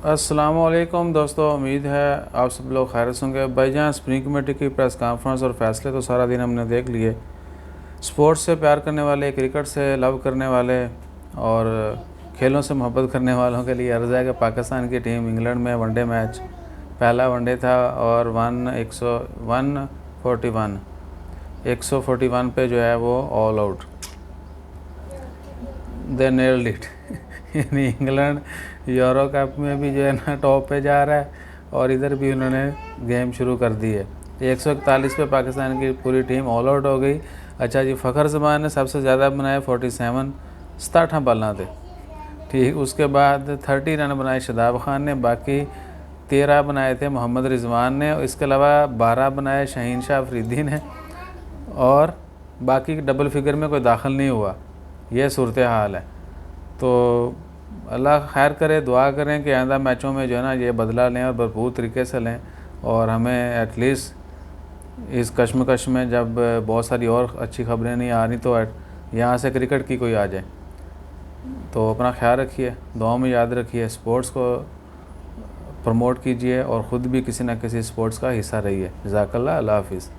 अस्सलामुअलैकुम दोस्तों, उम्मीद है आप सब लोग खैरियत होंगे। भाईजान, स्प्रिंग कमेटी की प्रेस कॉन्फ्रेंस और फैसले तो सारा दिन हमने देख लिए। स्पोर्ट्स से प्यार करने वाले, क्रिकेट से लव करने वाले और खेलों से मोहब्बत करने वालों के लिए अर्ज़ है कि पाकिस्तान की टीम इंग्लैंड में वनडे मैच, पहला वनडे था और 141 पे जो है वो all out, they nailed it. यानी इंग्लैंड यूरो कप में भी जो है ना टॉप पे जा रहा है और इधर भी उन्होंने गेम शुरू कर दी है। 141 पे पाकिस्तान की पूरी टीम ऑल आउट हो गई। अच्छा जी, फ़खर जमान ने सबसे ज़्यादा बनाए 47, 67 बल्ला थे। ठीक, उसके बाद 30 रन बनाए शादाब खान ने, बाकी 13 बनाए थे मोहम्मद रिजवान ने, इसके अलावा 12 बनाए शाहीन शाह अफरीदी ने और बाकी डबल फिगर में कोई दाखिल नहीं हुआ। यह सूरत हाल है। तो अल्लाह खैर करे, दुआ करें कि आइंदा मैचों में जो है ना ये बदला लें और भरपूर तरीके से लें और हमें एटलीस्ट इस कश्मकश में जब बहुत सारी और अच्छी खबरें नहीं आ रही तो यहाँ से क्रिकेट की कोई आ जाए। तो अपना ख्याल रखिए, दुआ में याद रखिए, स्पोर्ट्स को प्रमोट कीजिए और ख़ुद भी किसी न किसी स्पोर्ट्स का हिस्सा रहिए। जज़ाकल्लाह, अल्लाह हाफ़िज़।